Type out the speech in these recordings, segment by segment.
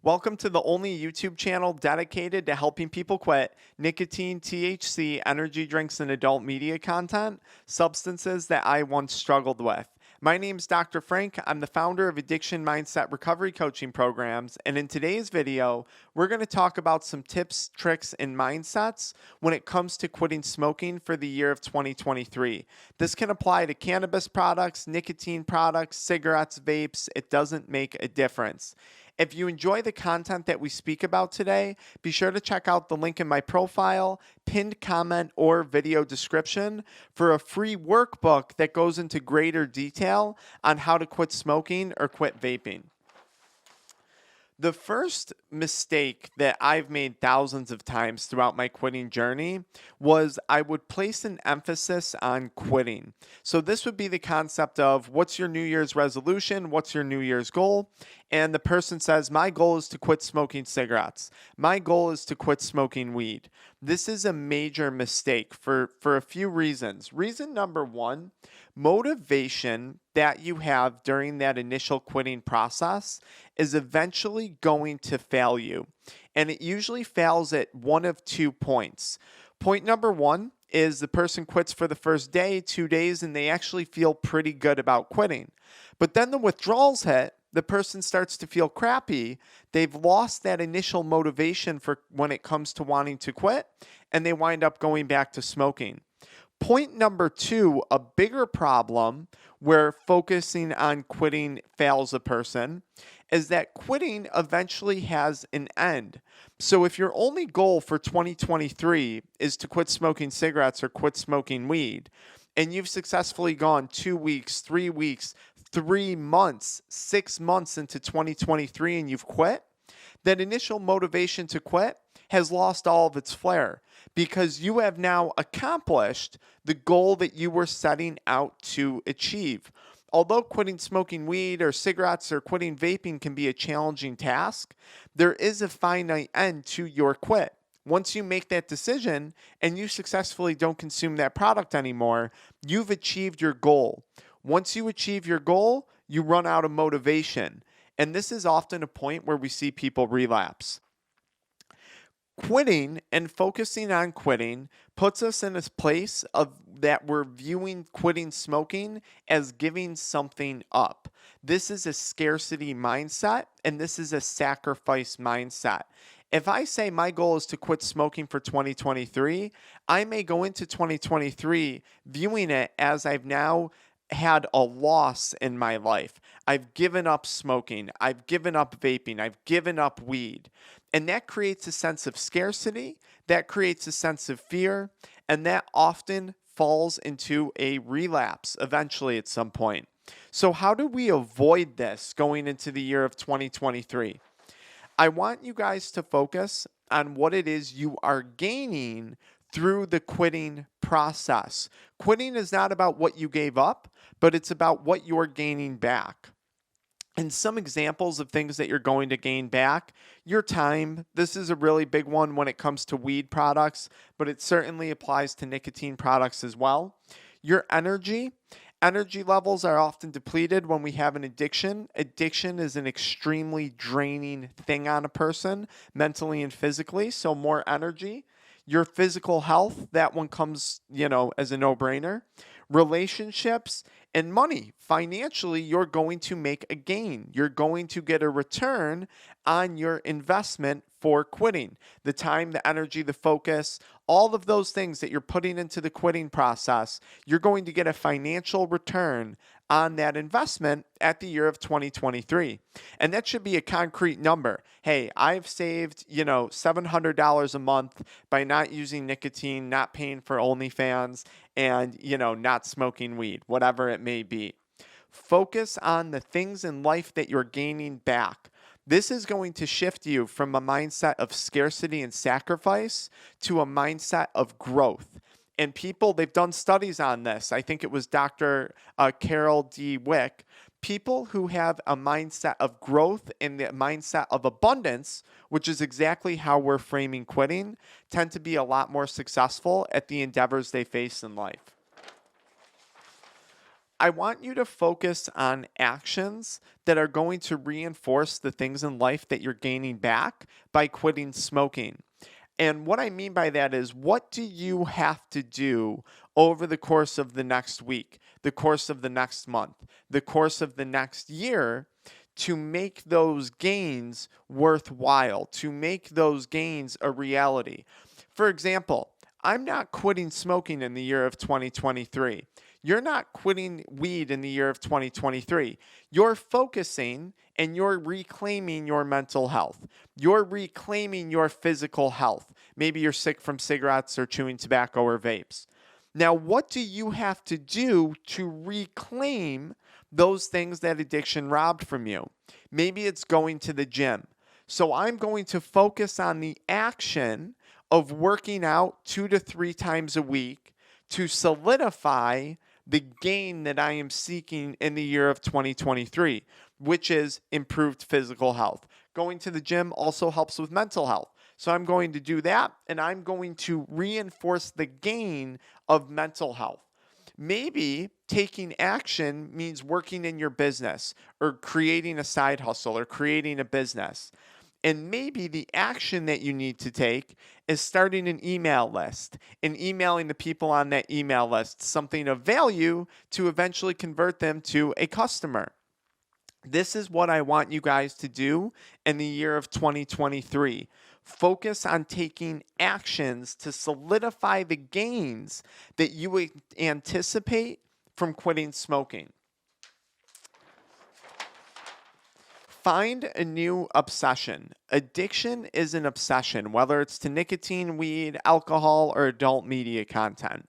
Welcome to the only YouTube channel dedicated to helping people quit nicotine, THC, energy drinks, and adult media content, substances that I once struggled with. My name is Dr. Frank. I'm the founder of AddictionMindset recovery coaching programs. And in today's video, we're going to talk about some tips, tricks, and mindsets when it comes to quitting smoking for the year of 2023. This can apply to cannabis products, nicotine products, cigarettes, vapes. It doesn't make a difference. If you enjoy the content that we speak about today, be sure to check out the link in my profile, pinned comment, or video description for a free workbook that goes into greater detail on how to quit smoking or quit vaping. The first mistake that I've made thousands of times throughout my quitting journey was I would place an emphasis on quitting. So this would be the concept of what's your New Year's resolution? What's your New Year's goal? And the person says, my goal is to quit smoking cigarettes. My goal is to quit smoking weed. This is a major mistake for a few reasons. Reason number one, motivation that you have during that initial quitting process is eventually going to fail you. And it usually fails at one of 2 points. Point number one is the person quits for the first day, 2 days, and they actually feel pretty good about quitting. But then the withdrawals hit. The person starts to feel crappy. They've lost that initial motivation for when it comes to wanting to quit, and they wind up going back to smoking. Point number two, a bigger problem where focusing on quitting fails a person, is that quitting eventually has an end. So if your only goal for 2023 is to quit smoking cigarettes or quit smoking weed, and you've successfully gone 2 weeks, 3 weeks, 3 months, 6 months into 2023 and you've quit, that initial motivation to quit has lost all of its flair because you have now accomplished the goal that you were setting out to achieve. Although quitting smoking weed or cigarettes or quitting vaping can be a challenging task, there is a finite end to your quit. Once you make that decision and you successfully don't consume that product anymore, you've achieved your goal. Once you achieve your goal, you run out of motivation. And this is often a point where we see people relapse. Quitting and focusing on quitting puts us in a place of that we're viewing quitting smoking as giving something up. This is a scarcity mindset and this is a sacrifice mindset. If I say my goal is to quit smoking for 2023, I may go into 2023 viewing it as I've now had a loss in my life. I've given up smoking. I've given up vaping. I've given up weed. And that creates a sense of scarcity. That creates a sense of fear. And that often falls into a relapse eventually at some point. So how do we avoid this going into the year of 2023? I want you guys to focus on what it is you are gaining through the quitting process. Quitting is not about what you gave up, but it's about what you're gaining back. And some examples of things that you're going to gain back, your time. This is a really big one when it comes to weed products, but it certainly applies to nicotine products as well. Your energy. Energy levels are often depleted when we have an addiction. Addiction is an extremely draining thing on a person, mentally and physically, so more energy. Your physical health, that one comes, as a no-brainer. Relationships and money. Financially, you're going to make a gain. You're going to get a return on your investment for quitting. The time, the energy, the focus, all of those things that you're putting into the quitting process, you're going to get a financial return on that investment at the year of 2023. And that should be a concrete number. Hey, I've saved, $700 a month by not using nicotine, not paying for OnlyFans, and, not smoking weed, whatever it may be. Focus on the things in life that you're gaining back. This is going to shift you from a mindset of scarcity and sacrifice to a mindset of growth. And people, they've done studies on this. I think it was Dr. Carol D. Wick. People who have a mindset of growth and the mindset of abundance, which is exactly how we're framing quitting, tend to be a lot more successful at the endeavors they face in life. I want you to focus on actions that are going to reinforce the things in life that you're gaining back by quitting smoking. And what I mean by that is, what do you have to do over the course of the next week, the course of the next month, the course of the next year to make those gains worthwhile, to make those gains a reality? For example, I'm not quitting smoking in the year of 2023. You're not quitting weed in the year of 2023. You're focusing and you're reclaiming your mental health. You're reclaiming your physical health. Maybe you're sick from cigarettes or chewing tobacco or vapes. Now, what do you have to do to reclaim those things that addiction robbed from you? Maybe it's going to the gym. So I'm going to focus on the action of working out 2 to 3 times a week to solidify the gain that I am seeking in the year of 2023, which is improved physical health. Going to the gym also helps with mental health. So I'm going to do that, and I'm going to reinforce the gain of mental health. Maybe taking action means working in your business or creating a side hustle or creating a business. And maybe the action that you need to take is starting an email list and emailing the people on that email list something of value to eventually convert them to a customer. This is what I want you guys to do in the year of 2023. Focus on taking actions to solidify the gains that you would anticipate from quitting smoking. Find a new obsession. Addiction is an obsession, whether it's to nicotine, weed, alcohol, or adult media content.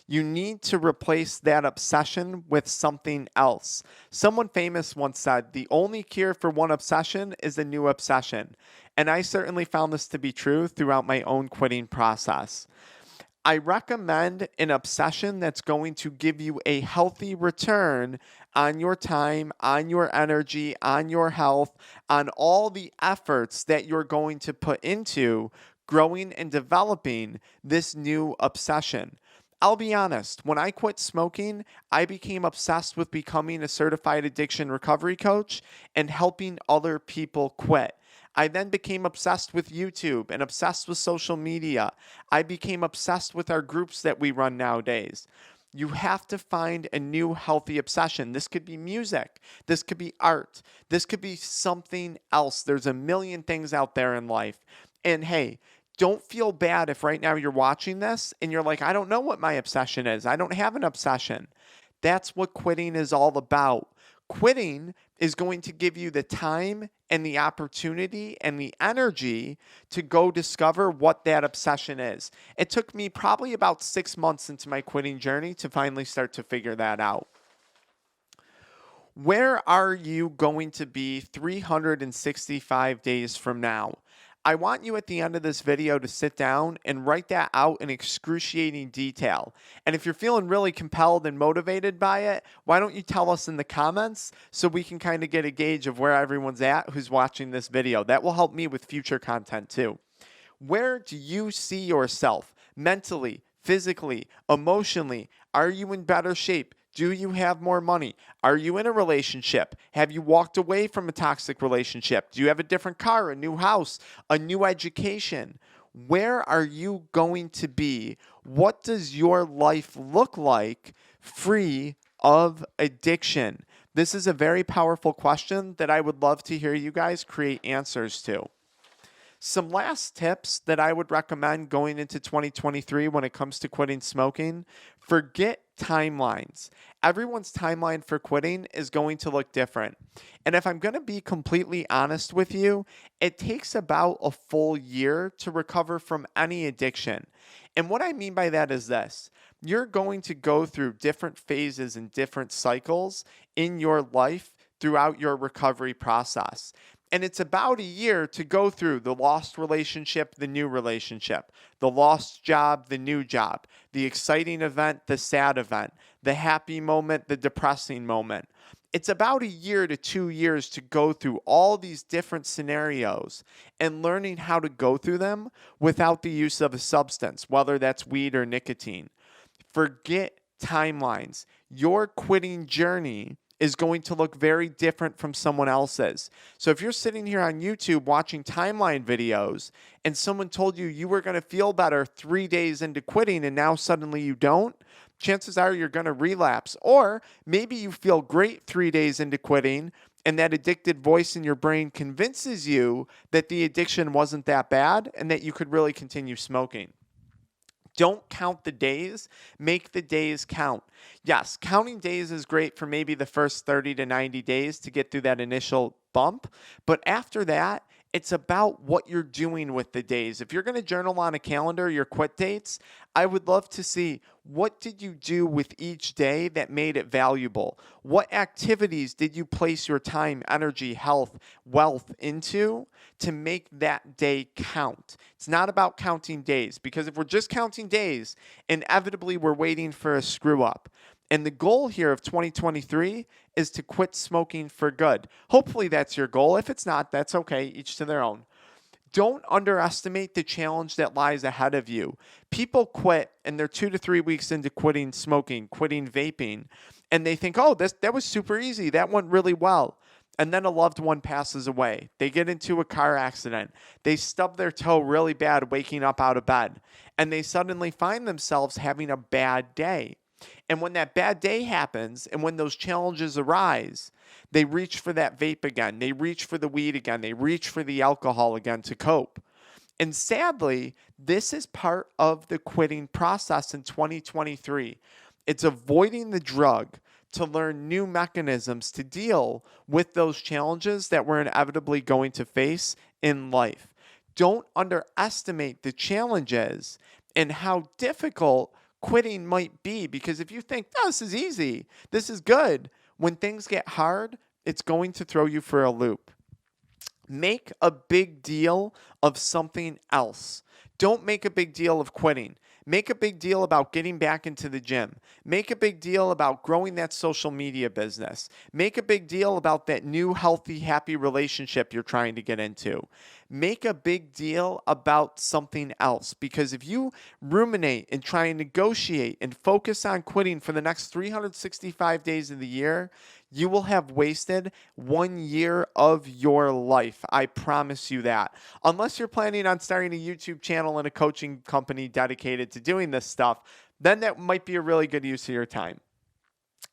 You need to replace that obsession with something else. Someone famous once said, the only cure for one obsession is a new obsession. And I certainly found this to be true throughout my own quitting process. I recommend an obsession that's going to give you a healthy return on your time, on your energy, on your health, on all the efforts that you're going to put into growing and developing this new obsession. I'll be honest, when I quit smoking, I became obsessed with becoming a certified addiction recovery coach and helping other people quit. I then became obsessed with YouTube and obsessed with social media. I became obsessed with our groups that we run nowadays. You have to find a new healthy obsession. This could be music. This could be art. This could be something else. There's a million things out there in life. And hey, don't feel bad if right now you're watching this and you're like, I don't know what my obsession is. I don't have an obsession. That's what quitting is all about. Quitting is going to give you the time and the opportunity and the energy to go discover what that obsession is. It took me probably about 6 months into my quitting journey to finally start to figure that out. Where are you going to be 365 days from now? I want you at the end of this video to sit down and write that out in excruciating detail. And if you're feeling really compelled and motivated by it, why don't you tell us in the comments so we can kind of get a gauge of where everyone's at who's watching this video. That will help me with future content too. Where do you see yourself mentally, physically, emotionally? Are you in better shape? Do you have more money? Are you in a relationship? Have you walked away from a toxic relationship? Do you have a different car, a new house, a new education? Where are you going to be? What does your life look like free of addiction? This is a very powerful question that I would love to hear you guys create answers to. Some last tips that I would recommend going into 2023 when it comes to quitting smoking: forget timelines. Everyone's timeline for quitting is going to look different. And if I'm going to be completely honest with you, it takes about a full year to recover from any addiction. And what I mean by that is this: you're going to go through different phases and different cycles in your life throughout your recovery process. And it's about a year to go through the lost relationship, the new relationship, the lost job, the new job, the exciting event, the sad event, the happy moment, the depressing moment. It's about a year to 2 years to go through all these different scenarios and learning how to go through them without the use of a substance, whether that's weed or nicotine. Forget timelines. Your quitting journey is going to look very different from someone else's. So if you're sitting here on YouTube watching timeline videos and someone told you you were going to feel better 3 days into quitting and now suddenly you don't, chances are you're going to relapse. Or maybe you feel great 3 days into quitting and that addicted voice in your brain convinces you that the addiction wasn't that bad and that you could really continue smoking. Don't count the days, make the days count. Yes, counting days is great for maybe the first 30 to 90 days to get through that initial bump, but after that, it's about what you're doing with the days. If you're going to journal on a calendar your quit dates, I would love to see what did you do with each day that made it valuable? What activities did you place your time, energy, health, wealth into to make that day count? It's not about counting days, because if we're just counting days, inevitably we're waiting for a screw up. And the goal here of 2023 is to quit smoking for good. Hopefully that's your goal. If it's not, that's okay. Each to their own. Don't underestimate the challenge that lies ahead of you. People quit and they're 2 to 3 weeks into quitting smoking, quitting vaping, and they think, oh, that was super easy. That went really well. And then a loved one passes away. They get into a car accident. They stub their toe really bad waking up out of bed. And they suddenly find themselves having a bad day. And when that bad day happens and when those challenges arise, they reach for that vape again. They reach for the weed again. They reach for the alcohol again to cope. And sadly, this is part of the quitting process in 2023. It's avoiding the drug to learn new mechanisms to deal with those challenges that we're inevitably going to face in life. Don't underestimate the challenges and how difficult quitting might be, because if you think, oh, this is easy, this is good, when things get hard, it's going to throw you for a loop. Make a big deal of something else. Don't make a big deal of quitting. Make a big deal about getting back into the gym. Make a big deal about growing that social media business. Make a big deal about that new, healthy, happy relationship you're trying to get into. Make a big deal about something else, because if you ruminate and try and negotiate and focus on quitting for the next 365 days of the year, you will have wasted 1 year of your life. I promise you that. Unless you're planning on starting a YouTube channel and a coaching company dedicated to doing this stuff, then that might be a really good use of your time.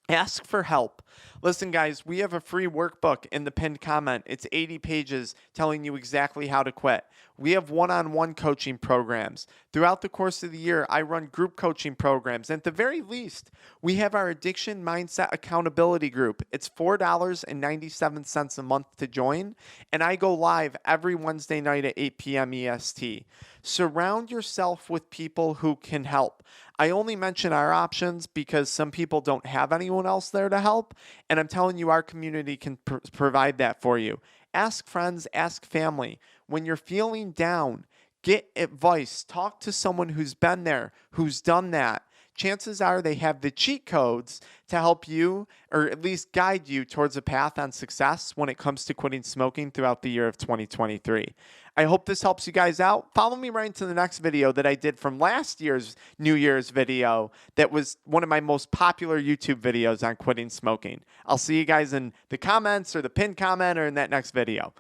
Ask for help. Listen, guys, we have a free workbook in the pinned comment. It's 80 pages telling you exactly how to quit. We have one-on-one coaching programs. Throughout the course of the year, I run group coaching programs. And at the very least, we have our Addiction Mindset Accountability Group. It's $4.97 a month to join. And I go live every Wednesday night at 8 p.m. EST. Surround yourself with people who can help. I only mention our options because some people don't have anyone else there to help. And I'm telling you, our community can provide that for you. Ask friends, ask family. When you're feeling down, get advice. Talk to someone who's been there, who's done that. Chances are they have the cheat codes to help you, or at least guide you towards a path on success when it comes to quitting smoking throughout the year of 2023. I hope this helps you guys out. Follow me right into the next video that I did from last year's New Year's video that was one of my most popular YouTube videos on quitting smoking. I'll see you guys in the comments or the pinned comment or in that next video.